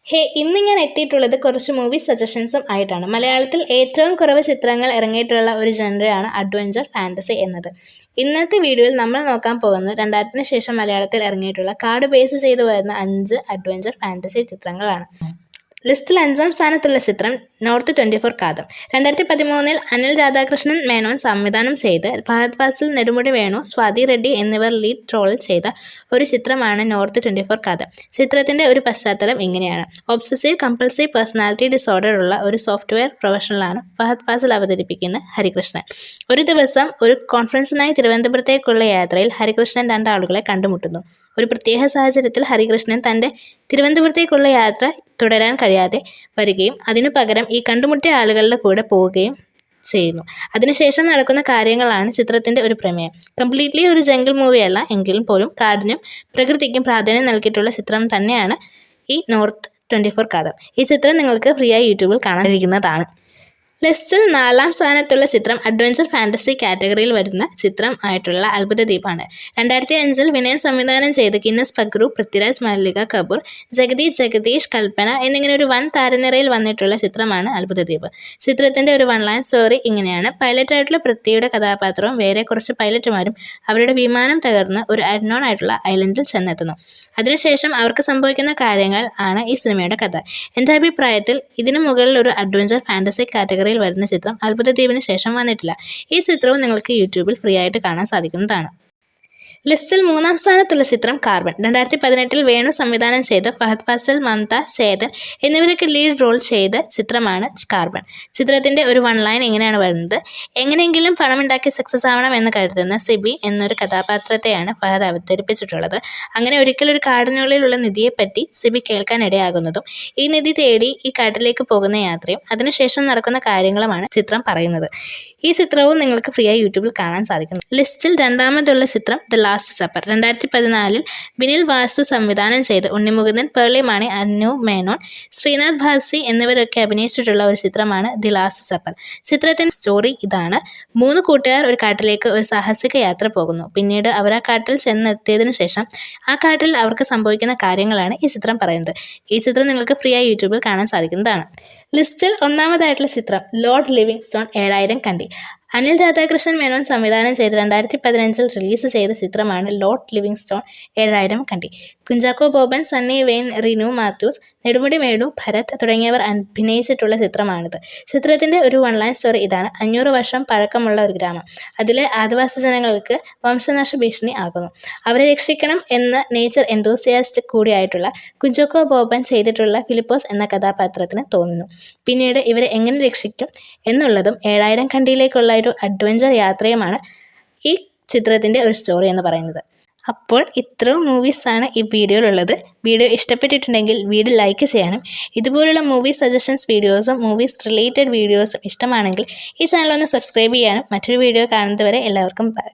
ഹേ ഇന്ന് ഞാൻ എത്തിയിട്ടുള്ളത് കുറച്ച് മൂവി സജഷൻസും ആയിട്ടാണ്. മലയാളത്തിൽ ഏറ്റവും കുറവ് ചിത്രങ്ങൾ ഇറങ്ങിയിട്ടുള്ള ഒരു ജനറയാണ് അഡ്വഞ്ചർ ഫാൻറ്റസി എന്നത്. ഇന്നത്തെ വീഡിയോയിൽ നമ്മൾ നോക്കാൻ പോകുന്നത് 2000-ന് ശേഷം മലയാളത്തിൽ ഇറങ്ങിയിട്ടുള്ള കാർഡ് ബേസ് ചെയ്തു വരുന്ന 5 അഡ്വഞ്ചർ ഫാൻറ്റസി ചിത്രങ്ങളാണ്. ലിസ്റ്റിൽ 5ാം സ്ഥാനത്തുള്ള ചിത്രം നോർത്ത് 24 കാതം. 2013-ൽ അനിൽ രാധാകൃഷ്ണൻ മേനോൻ സംവിധാനം ചെയ്ത് ഫഹദ് ഫാസിൽ, നെടുമുടി വേണു, സ്വാതി റെഡ്ഡി എന്നിവർ ലീഡ് റോളിൽ ചെയ്ത ഒരു ചിത്രമാണ് നോർത്ത് 24 കാതം. ചിത്രത്തിൻ്റെ ഒരു പശ്ചാത്തലം ഇങ്ങനെയാണ്. ഒബ്സസീവ് കമ്പൾസീവ് പേഴ്സണാലിറ്റി ഡിസോർഡർ ഉള്ള ഒരു സോഫ്റ്റ്വെയർ പ്രൊഫഷണലാണ് ഫഹദ് ഫാസിൽ അവതരിപ്പിക്കുന്ന ഹരികൃഷ്ണൻ. ഒരു ദിവസം ഒരു കോൺഫറൻസിനായി തിരുവനന്തപുരത്തേക്കുള്ള യാത്രയിൽ ഹരികൃഷ്ണൻ 2 ആളുകളെ കണ്ടുമുട്ടുന്നു. ഒരു പ്രത്യേക സാഹചര്യത്തിൽ ഹരികൃഷ്ണൻ തൻ്റെ തിരുവനന്തപുരത്തേക്കുള്ള യാത്ര തുടരാൻ കഴിയാതെ വരികയും അതിനു പകരം ഈ കണ്ടുമുട്ടിയ ആളുകളുടെ കൂടെ പോവുകയും ചെയ്യുന്നു. അതിനുശേഷം നടക്കുന്ന കാര്യങ്ങളാണ് ചിത്രത്തിൻ്റെ ഒരു പ്രമേയം. കംപ്ലീറ്റ്ലി ഒരു ജംഗിൾ മൂവിയല്ല എങ്കിലും പോലും കാടിനും പ്രകൃതിക്കും പ്രാധാന്യം നൽകിയിട്ടുള്ള ചിത്രം തന്നെയാണ് ഈ നോർത്ത് 24 കാതം. ഈ ചിത്രം നിങ്ങൾക്ക് ഫ്രീ ആയി യൂട്യൂബിൽ കാണാൻ കഴിയുന്നതാണ്. ലിസ്റ്റിൽ 4ാം സ്ഥാനത്തുള്ള ചിത്രം അഡ്വഞ്ചർ ഫാൻറ്റസി കാറ്റഗറിയിൽ വരുന്ന ചിത്രം ആയിട്ടുള്ള അത്ഭുതദ്വീപാണ്. 2005-ൽ വിനയൻ സംവിധാനം ചെയ്ത് ഗിന്നസ് പക്രു, പൃഥ്വിരാജ്, മല്ലിക കപൂർ, ജഗദീഷ്, കൽപ്പന എന്നിങ്ങനെ ഒരു വൻ താരനിരയിൽ വന്നിട്ടുള്ള ചിത്രമാണ് അത്ഭുതദ്വീപ്. ചിത്രത്തിൻ്റെ ഒരു 1 ലൈൻ സ്റ്റോറി ഇങ്ങനെയാണ്. പൈലറ്റായിട്ടുള്ള പൃഥ്വിയുടെ കഥാപാത്രവും വേറെ കുറച്ച് പൈലറ്റുമാരും അവരുടെ വിമാനം തകർന്ന് ഒരു അൺനോൺ ആയിട്ടുള്ള ഐലൻഡിൽ ചെന്നെത്തുന്നു. അതിനുശേഷം അവർക്ക് സംഭവിക്കുന്ന കാര്യങ്ങൾ ആണ് ഈ സിനിമയുടെ കഥ. എൻ്റെ അഭിപ്രായത്തിൽ ഇതിനു മുകളിൽ ഒരു അഡ്വഞ്ചർ ഫാൻറ്റസി കാറ്റഗറിയിൽ വരുന്ന ചിത്രം അത്ഭുതദ്വീപിന് ശേഷം വന്നിട്ടില്ല. ഈ ചിത്രവും നിങ്ങൾക്ക് യൂട്യൂബിൽ ഫ്രീ ആയിട്ട് കാണാൻ സാധിക്കുന്നതാണ്. ലിസ്റ്റിൽ 3ാം സ്ഥാനത്തുള്ള ചിത്രം കാർബൺ. 2018-ൽ വേണു സംവിധാനം ചെയ്ത ഫഹദ് ഫാസിൽ, മമത, ചേതൻ എന്നിവരൊക്കെ ലീഡ് റോൾ ചെയ്ത ചിത്രമാണ് കാർബൺ. ചിത്രത്തിൻ്റെ ഒരു 1 ലൈൻ ഇങ്ങനെയാണ് വരുന്നത്. എങ്ങനെയെങ്കിലും പണമുണ്ടാക്കി സക്സസ് ആവണം എന്ന് കരുതുന്ന സിബി എന്നൊരു കഥാപാത്രത്തെയാണ് ഫഹദ് അവതരിപ്പിച്ചിട്ടുള്ളത്. അങ്ങനെ ഒരിക്കലൊരു കാടിനുള്ളിലുള്ള നിധിയെപ്പറ്റി സിബി കേൾക്കാനിടയാകുന്നതും ഈ നിധി തേടി ഈ കാട്ടിലേക്ക് പോകുന്ന യാത്രയും അതിനുശേഷം നടക്കുന്ന കാര്യങ്ങളുമാണ് ചിത്രം പറയുന്നത്. ഈ ചിത്രവും നിങ്ങൾക്ക് ഫ്രീ ആയി യൂട്യൂബിൽ കാണാൻ സാധിക്കുന്നു. ലിസ്റ്റിൽ 2ാമതുള്ള ചിത്രം ദ ലാസ്റ്റ് സപ്പർ. 2014-ൽ വിനിൽ വാസു സംവിധാനം ചെയ്ത് ഉണ്ണിമുകുന്ദൻ, പേർളി മാണി, അന്നു മേനോൻ, ശ്രീനാഥ് ഭാസി എന്നിവരൊക്കെ അഭിനയിച്ചിട്ടുള്ള ഒരു ചിത്രമാണ് ദി ലാസ്റ്റ് സപ്പർ. ചിത്രത്തിൻ്റെ സ്റ്റോറി ഇതാണ്. 3 കൂട്ടുകാർ ഒരു കാട്ടിലേക്ക് ഒരു സാഹസിക യാത്ര പോകുന്നു. പിന്നീട് അവർ ആ കാട്ടിൽ ചെന്നെത്തിയതിനു ശേഷം ആ കാട്ടിൽ അവർക്ക് സംഭവിക്കുന്ന കാര്യങ്ങളാണ് ഈ ചിത്രം പറയുന്നത്. ഈ ചിത്രം നിങ്ങൾക്ക് ഫ്രീ ആയി യൂട്യൂബിൽ കാണാൻ സാധിക്കുന്നതാണ്. ലിസ്റ്റിൽ 1ാമതായിട്ടുള്ള ചിത്രം ലോർഡ് ലിവിങ് സ്റ്റോൺ 7000 കണ്ടി. അനിൽ രാധാകൃഷ്ണൻ മേനോൻ സംവിധാനം ചെയ്ത് 2015-ൽ റിലീസ് ചെയ്ത ചിത്രമാണ് ലോർഡ് ലിവിങ് സ്റ്റോൺ 7000 കണ്ടി. കുഞ്ചാക്കോ ബോബൻ, സണ്ണി വെയിൻ, റിനു മാത്യൂസ്, നെടുമുടി വേണു, ഭരത് തുടങ്ങിയവർ അഭിനയിച്ചിട്ടുള്ള ചിത്രമാണിത്. ചിത്രത്തിൻ്റെ ഒരു 1 ലൈൻ സ്റ്റോറി ഇതാണ്. 500 വർഷം പഴക്കമുള്ള ഒരു ഗ്രാമം. അതിലെ ആദിവാസി ജനങ്ങൾക്ക് വംശനാശ ഭീഷണി ആകുന്നു. അവരെ രക്ഷിക്കണം എന്ന് നേച്ചർ എന്തൂസിയാസ്റ്റ് കൂടിയായിട്ടുള്ള കുഞ്ചാക്കോ ബോബൻ ചെയ്തിട്ടുള്ള ഫിലിപ്പോസ് എന്ന കഥാപാത്രത്തിന് തോന്നുന്നു. പിന്നീട് ഇവരെ എങ്ങനെ രക്ഷിക്കും എന്നുള്ളതും 7000 കണ്ടിയിലേക്കുള്ള ഒരു അഡ്വഞ്ചർ യാത്രയുമാണ് ഈ ചിത്രത്തിൻ്റെ ഒരു സ്റ്റോറി എന്ന് പറയുന്നത്. അപ്പോൾ ഇത്രയും മൂവീസാണ് ഈ വീഡിയോയിലുള്ളത്. വീഡിയോ ഇഷ്ടപ്പെട്ടിട്ടുണ്ടെങ്കിൽ വീഡിയോ ലൈക്ക് ചെയ്യാനും ഇതുപോലുള്ള മൂവി സജഷൻസ് വീഡിയോസും മൂവീസ് റിലേറ്റഡ് വീഡിയോസും ഇഷ്ടമാണെങ്കിൽ ഈ ചാനൽ ഒന്ന് സബ്സ്ക്രൈബ് ചെയ്യാനും മറ്റൊരു വീഡിയോ കാണുന്നതുവരെ എല്ലാവർക്കും ബൈ.